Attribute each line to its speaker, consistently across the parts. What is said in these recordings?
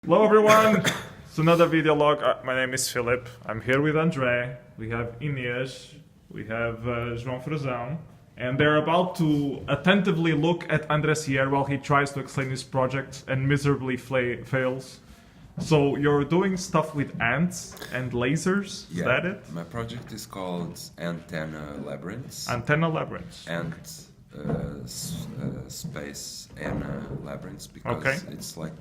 Speaker 1: Hello everyone! It's another video log. My name is Philip. I'm here with André. We have Ennae. We have João Frazão. And they're about to attentively look at André Sier while he tries to explain his project and miserably fails. So you're doing stuff with ants and lasers, is that it?
Speaker 2: My project is called Antenna Labyrinths.
Speaker 1: Antenna Labyrinths.
Speaker 2: And space Ennae Labyrinths, because it's like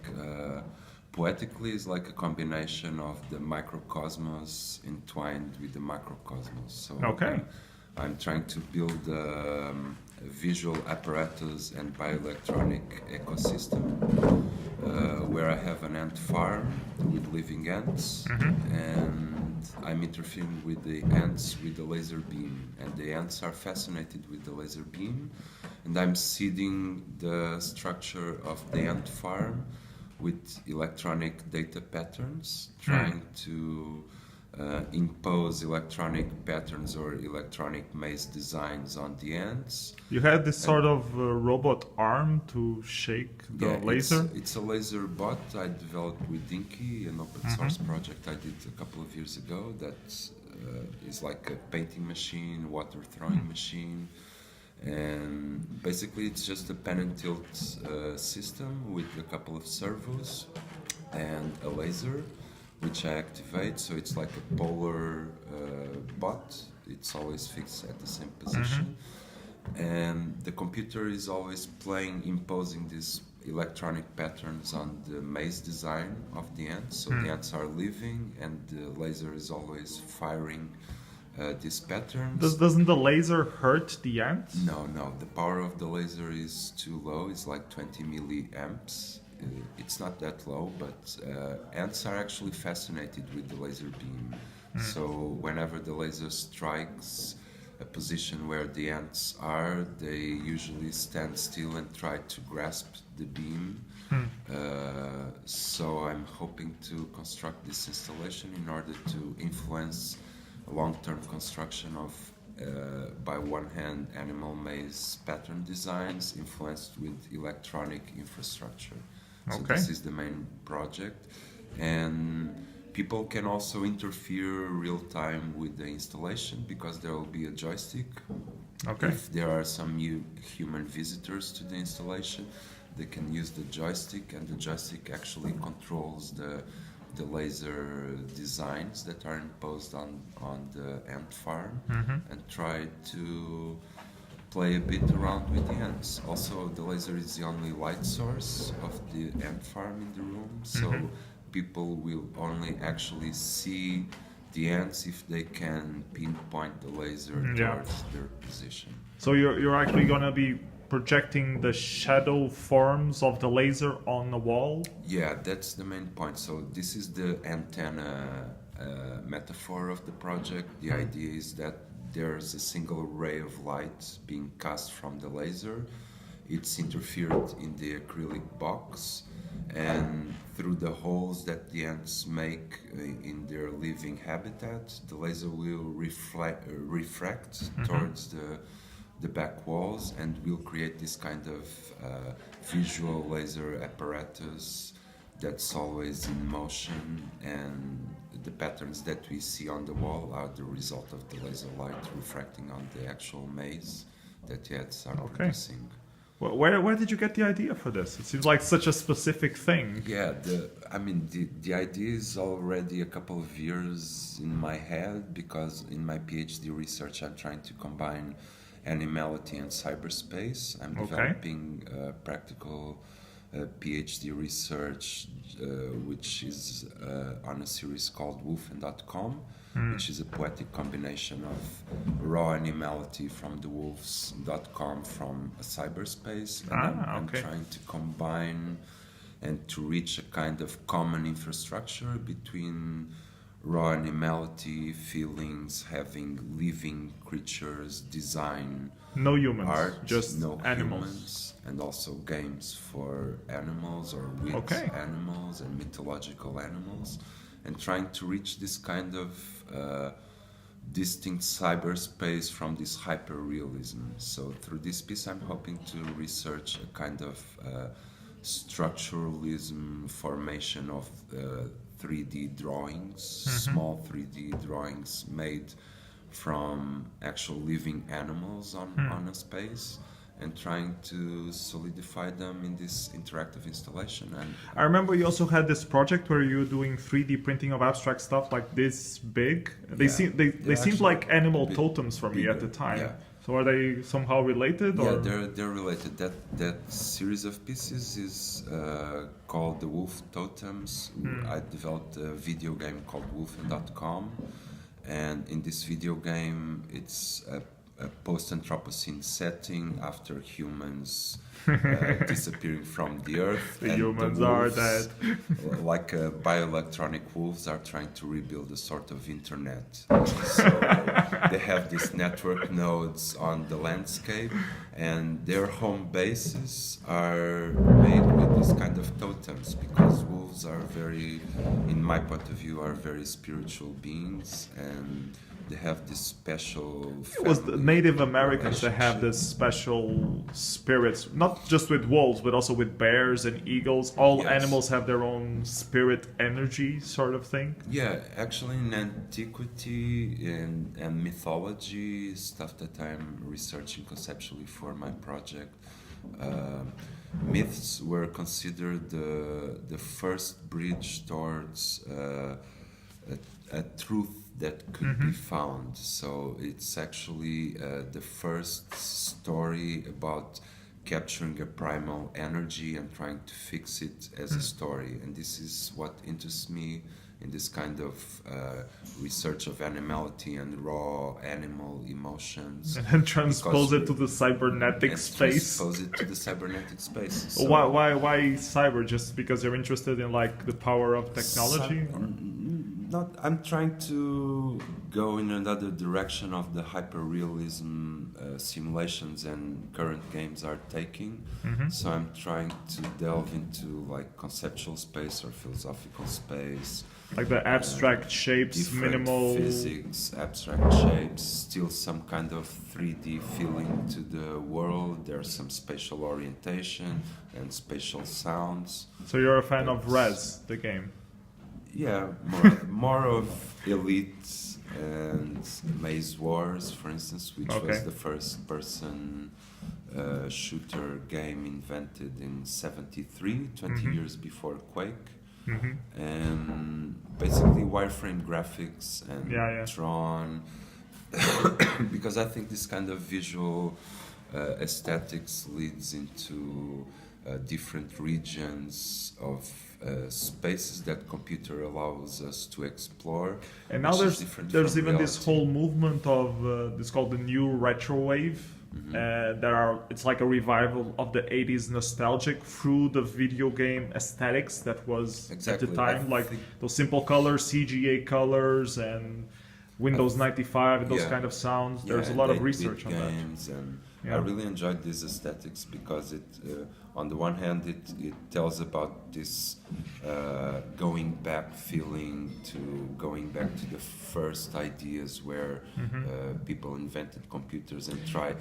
Speaker 2: poetically it's like a combination of the microcosmos entwined with the macrocosmos. So I'm trying to build a visual apparatus and bioelectronic ecosystem where I have an ant farm with living ants, and I'm interfering with the ants with the laser beam, and the ants are fascinated with the laser beam, and I'm seeding the structure of the ant farm with electronic data patterns, trying to impose electronic patterns or electronic maze designs on the ants.
Speaker 1: You had this sort of robot arm to shake the laser?
Speaker 2: It's a laser bot I developed with Dinky, an open source project I did a couple of years ago that is like a painting machine, water throwing machine. And basically it's just a pen and tilt system with a couple of servos and a laser which I activate, so it's like a polar bot. It's always fixed at the same position, and the computer is always imposing these electronic patterns on the maze design of the ants. So the ants are living and the laser is always firing these patterns.
Speaker 1: Doesn't the laser hurt the ants?
Speaker 2: No, the power of the laser is too low. It's like 20 milliamps. It's not that low, but ants are actually fascinated with the laser beam. So whenever the laser strikes a position where the ants are, they usually stand still and try to grasp the beam. So I'm hoping to construct this installation in order to influence long-term construction of, by one hand, animal maze pattern designs influenced with electronic infrastructure. So this is the main project, and people can also interfere real-time with the installation because there will be a joystick. If there are some new human visitors to the installation, they can use the joystick, and the joystick actually controls the laser designs that are imposed on the ant farm, and try to play a bit around with the ants. Also, the laser is the only light source of the ant farm in the room, so people will only actually see the ants if they can pinpoint the laser towards their position. So
Speaker 1: you're actually going to be projecting the shadow forms of the laser on the wall?
Speaker 2: Yeah, that's the main point. So this is the antenna metaphor of the project. The idea is that there's a single ray of light being cast from the laser. It's interfered in the acrylic box, and through the holes that the ants make in their living habitat, the laser will refract towards the back walls, and will create this kind of visual laser apparatus that's always in motion, and the patterns that we see on the wall are the result of the laser light refracting on the actual maze that the ants are producing.
Speaker 1: Well, where did you get the idea for this? It seems like such a specific thing.
Speaker 2: Yeah, the idea is already a couple of years in my head, because in my PhD research I'm trying to combine animality and cyberspace. I'm developing practical PhD research, which is on a series called wolfen.com, which is a poetic combination of raw animality from the wolves.com from a cyberspace. And I'm trying to combine and to reach a kind of common infrastructure between raw animality, feelings, having living creatures, design,
Speaker 1: no humans,
Speaker 2: art,
Speaker 1: just
Speaker 2: no
Speaker 1: animals.
Speaker 2: Humans, and also games for animals or with animals and mythological animals, and trying to reach this kind of distinct cyberspace from this hyper-realism. So through this piece I'm hoping to research a kind of structuralism formation of 3D drawings, small 3D drawings made from actual living animals on a space, and trying to solidify them in this interactive installation. And
Speaker 1: I remember you also had this project where you were doing 3D printing of abstract stuff like this big. They seemed like animal totems for me at the time.
Speaker 2: Yeah.
Speaker 1: So are they somehow related?
Speaker 2: Yeah,
Speaker 1: or?
Speaker 2: they're related. That series of pieces is called the Wolf Totems. I developed a video game called Wolfen.com, and in this video game, it's a post-Anthropocene setting after humans disappearing from the earth.
Speaker 1: The
Speaker 2: and
Speaker 1: humans
Speaker 2: the
Speaker 1: are
Speaker 2: wolves,
Speaker 1: dead.
Speaker 2: like bioelectronic wolves, are trying to rebuild a sort of internet. So they have these network nodes on the landscape, and their home bases are made with this kind of totems, because wolves are very, in my point of view, are very spiritual beings, and they have this special.
Speaker 1: It was the Native Americans that have this special spirits, not just with wolves, but also with bears and eagles. All
Speaker 2: Yes.
Speaker 1: animals have their own spirit energy, sort of thing.
Speaker 2: Yeah, actually, in antiquity and mythology, stuff that I'm researching conceptually for my project, myths were considered the first bridge towards a truth that could be found. So it's actually the first story about capturing a primal energy and trying to fix it as a story. And this is what interests me in this kind of research of animality and raw animal emotions.
Speaker 1: And then transpose it to the cybernetic space.
Speaker 2: Transpose it to the cybernetic space. So
Speaker 1: Why cyber? Just because you're interested in like the power of technology?
Speaker 2: I'm trying to go in another direction of the hyperrealism simulations and current games are taking. So I'm trying to delve into like conceptual space or philosophical space.
Speaker 1: Like the abstract shapes,
Speaker 2: Different
Speaker 1: minimal
Speaker 2: physics, abstract shapes, still some kind of 3D feeling to the world. There's some spatial orientation and spatial sounds.
Speaker 1: So you're a fan of Res, the game?
Speaker 2: Yeah, more of Elite and Maze Wars, for instance, which was the first person shooter game invented in 73, 20 years before Quake. And basically wireframe graphics and drawn, because I think this kind of visual aesthetics leads into different regions of spaces that computer allows us to explore.
Speaker 1: And now there's even this whole movement of this called the new retro wave. It's like a revival of the 80s nostalgic through the video game aesthetics that was at the time, like those simple colors, CGA colors, and Windows 95 and those kind of sounds. There's a lot of research on that.
Speaker 2: And I really enjoyed these aesthetics because it, on the one hand, it tells about this going back feeling to going back to the first ideas where people invented computers and tried,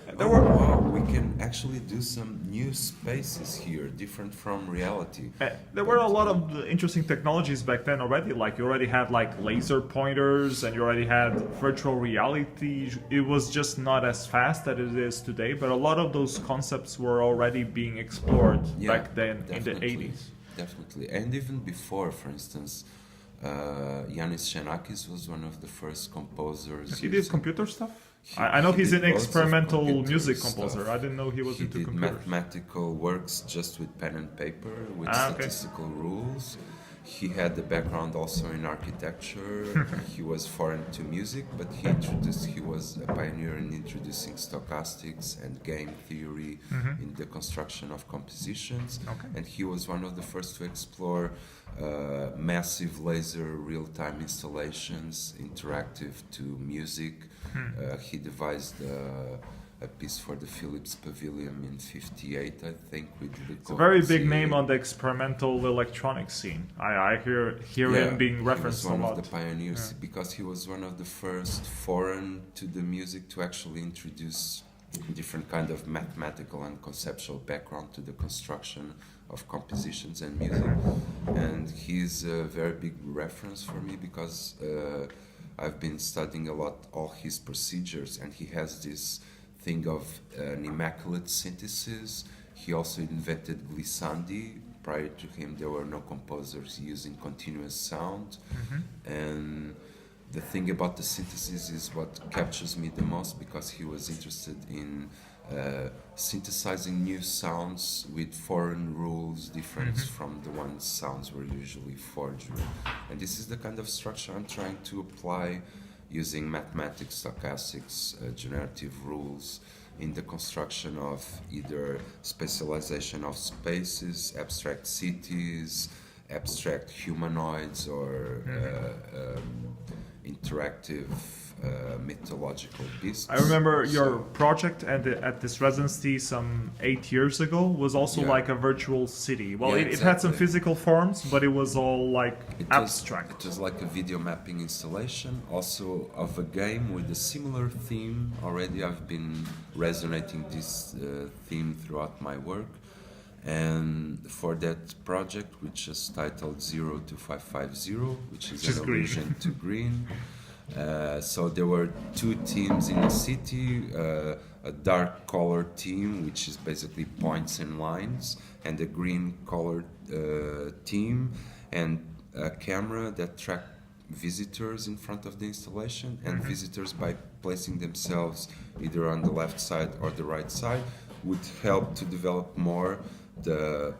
Speaker 2: we can actually do some new spaces here, different from reality.
Speaker 1: There were a lot of interesting technologies back then already. Like you already had like laser pointers, and you already had virtual reality. It was just not as fast as it is today, but a lot of those concepts were already being explored back then in the 80s.
Speaker 2: Definitely, and even before, for instance, Yanis Xenakis was one of the first composers.
Speaker 1: He did computer stuff? I know he's an experimental music composer. I didn't know he was into computers.
Speaker 2: He did mathematical works just with pen and paper, with statistical rules. He had the background also in architecture. He was foreign to music, but he was a pioneer in introducing stochastics and game theory in the construction of compositions. And he was one of the first to explore massive laser real-time installations, interactive to music. He devised a piece for the Philips Pavilion in '58, I think.
Speaker 1: It's a very big name on the experimental electronic scene. I hear him being referenced a lot.
Speaker 2: He was one of the pioneers because he was one of the first foreign to the music to actually introduce different kind of mathematical and conceptual background to the construction of compositions and music. And he's a very big reference for me because I've been studying a lot all his procedures, and he has this thing of an immaculate synthesis. He also invented glissandi. Prior to him, there were no composers using continuous sound. And the thing about the synthesis is what captures me the most, because he was interested in synthesizing new sounds with foreign rules different from the ones sounds were usually forged with. And this is the kind of structure I'm trying to apply using mathematics, stochastics, generative rules in the construction of either spatialization of spaces, abstract cities, abstract humanoids, or interactive mythological beasts.
Speaker 1: I remember your project at this residency some 8 years ago was also like a virtual city. Well, it had some physical forms, but it was all like abstract.
Speaker 2: It was like a video mapping installation, also of a game with a similar theme. Already I've been resonating this theme throughout my work. And for that project, which is titled 02550, which is an allusion to green. So there were two teams in the city, a dark colored team, which is basically points and lines, and a green colored team, and a camera that tracked visitors in front of the installation, and visitors, by placing themselves either on the left side or the right side, would help to develop more the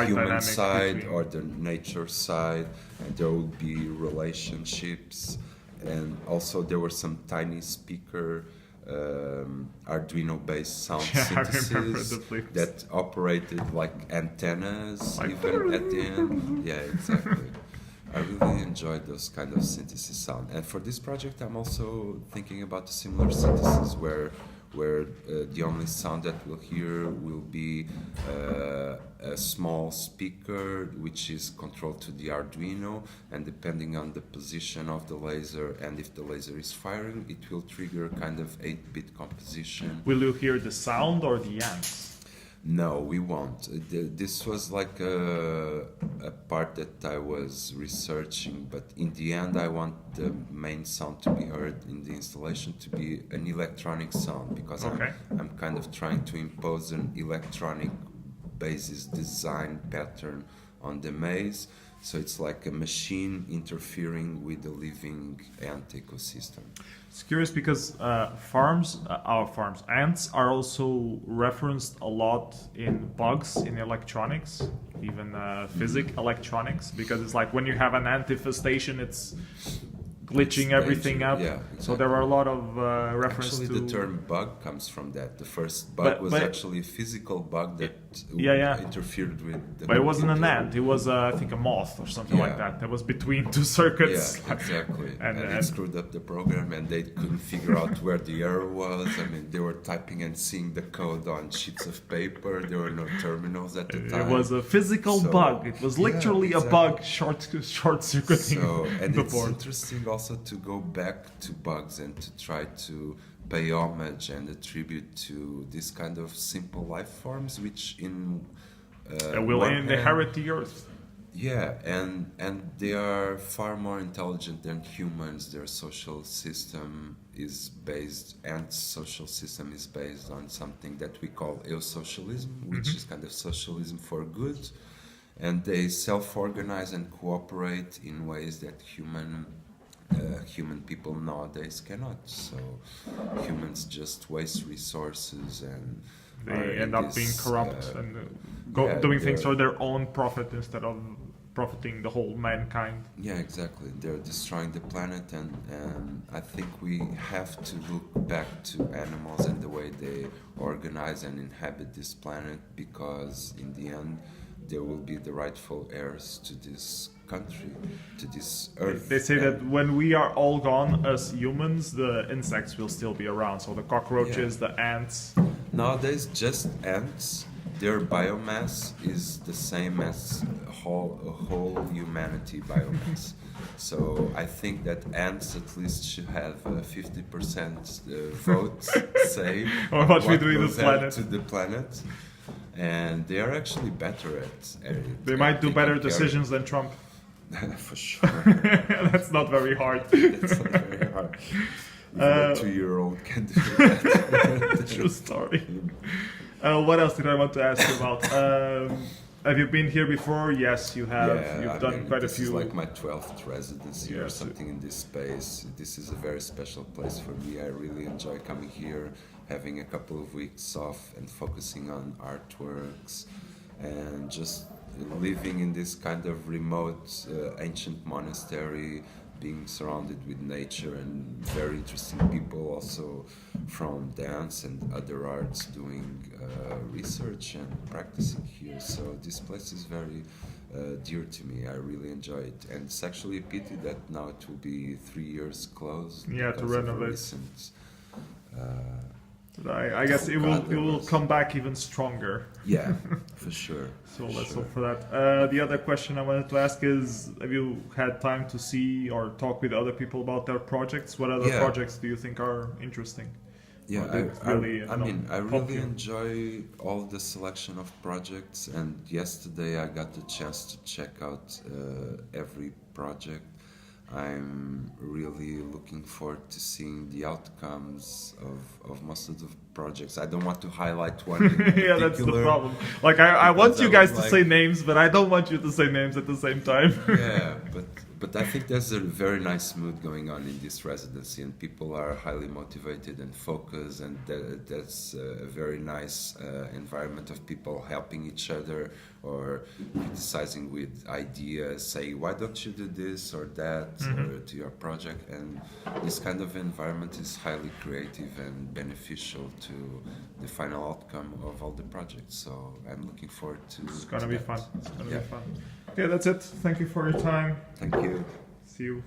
Speaker 2: human side or the nature side, and there would be relationships. And also there were some tiny speaker Arduino-based sound synthesis that operated like antennas, like even at the end. Yeah, exactly. I really enjoyed those kind of synthesis sound. And for this project, I'm also thinking about a similar synthesis where the only sound that we'll hear will be a small speaker which is controlled to the Arduino, and depending on the position of the laser and if the laser is firing, it will trigger kind of 8-bit composition.
Speaker 1: Will you hear the sound or the ants?
Speaker 2: No, we won't. This was like a part that I was researching, but in the end I want the main sound to be heard in the installation to be an electronic sound, because I'm kind of trying to impose an electronic basis design pattern on the maze. So it's like a machine interfering with the living ant ecosystem.
Speaker 1: It's curious because ants are also referenced a lot in bugs, in electronics, even electronics, because it's like when you have an ant infestation, it's glitching everything up. Yeah, exactly. So there are a lot of references to...
Speaker 2: Actually, the term bug comes from that. The first bug was actually a physical bug that interfered with the...
Speaker 1: But it wasn't an ant. It was, I think, a moth or something like that. That was between two circuits.
Speaker 2: Yeah, exactly. and it screwed up the program, and they couldn't figure out where the error was. I mean, they were typing and seeing the code on sheets of paper. There were no terminals at the time.
Speaker 1: It was a physical bug. It was literally a bug short-circuiting
Speaker 2: and
Speaker 1: the
Speaker 2: it's
Speaker 1: board.
Speaker 2: Interesting also to go back to bugs and to try to pay homage and a tribute to this kind of simple life forms, which
Speaker 1: will inherit the earth.
Speaker 2: Yeah, and they are far more intelligent than humans. Their social system is based, ants' social system is based on something that we call eusocialism, which is kind of socialism for good, and they self-organize and cooperate in ways that human people nowadays cannot. So humans just waste resources, and
Speaker 1: they end up being corrupt and doing things for their own profit instead of profiting the whole mankind.
Speaker 2: Yeah, exactly. They're destroying the planet, and I think we have to look back to animals and the way they organize and inhabit this planet, because in the end they will be the rightful heirs to this country, to this earth.
Speaker 1: They say that when we are all gone as humans, the insects will still be around. So the cockroaches, the ants.
Speaker 2: Nowadays, just ants, their biomass is the same as whole humanity biomass. So I think that ants at least should have 50% vote say
Speaker 1: what we do in the planet.
Speaker 2: To the planet. and they are actually better at
Speaker 1: They might do
Speaker 2: taking
Speaker 1: better
Speaker 2: care-
Speaker 1: decisions than Trump.
Speaker 2: For sure.
Speaker 1: That's not very hard.
Speaker 2: It's not very hard. Even a 2-year-old can do that.
Speaker 1: True story. What else did I want to ask you about? Have you been here before? Yes, you have.
Speaker 2: Yeah,
Speaker 1: You've
Speaker 2: I
Speaker 1: done
Speaker 2: mean,
Speaker 1: quite a
Speaker 2: this
Speaker 1: few.
Speaker 2: is like my 12th residency
Speaker 1: Yeah,
Speaker 2: or
Speaker 1: so-
Speaker 2: something in this space. This is a very special place for me. I really enjoy coming here, having a couple of weeks off and focusing on artworks and just living in this kind of remote ancient monastery, being surrounded with nature and very interesting people also from dance and other arts doing research and practicing here. So this place is very dear to me. I really enjoy it, and it's actually a pity that now it will be 3 years closed.
Speaker 1: Yeah, to
Speaker 2: because of a
Speaker 1: renovate.
Speaker 2: recent,
Speaker 1: I guess it will
Speaker 2: God, there was-
Speaker 1: come back even stronger.
Speaker 2: yeah, for sure.
Speaker 1: So
Speaker 2: for
Speaker 1: let's
Speaker 2: sure.
Speaker 1: hope for that. The other question I wanted to ask is: have you had time to see or talk with other people about their projects? What other
Speaker 2: Yeah.
Speaker 1: projects do you think are interesting?
Speaker 2: Yeah,
Speaker 1: Or did really,
Speaker 2: I mean, I
Speaker 1: help
Speaker 2: really
Speaker 1: you?
Speaker 2: enjoy all the selection of projects, and yesterday I got the chance to check out every project. I'm really looking forward to seeing the outcomes of most of the projects. I don't want to highlight one in
Speaker 1: Yeah, that's the
Speaker 2: particular.
Speaker 1: problem. Like I want
Speaker 2: Because
Speaker 1: you
Speaker 2: I
Speaker 1: guys
Speaker 2: was
Speaker 1: to
Speaker 2: like-
Speaker 1: say names, but I don't want you to say names at the same time.
Speaker 2: Yeah, but I think there's a very nice mood going on in this residency, and people are highly motivated and focused, and that's a very nice environment of people helping each other or criticizing with ideas, say why don't you do this or that or to your project, and this kind of environment is highly creative and beneficial to the final outcome of all the projects. So I'm looking forward to.
Speaker 1: It's gonna
Speaker 2: to
Speaker 1: be
Speaker 2: that.
Speaker 1: fun. It's gonna
Speaker 2: Yeah.
Speaker 1: be fun. Okay, that's it. Thank you for your time.
Speaker 2: Thank you.
Speaker 1: See you.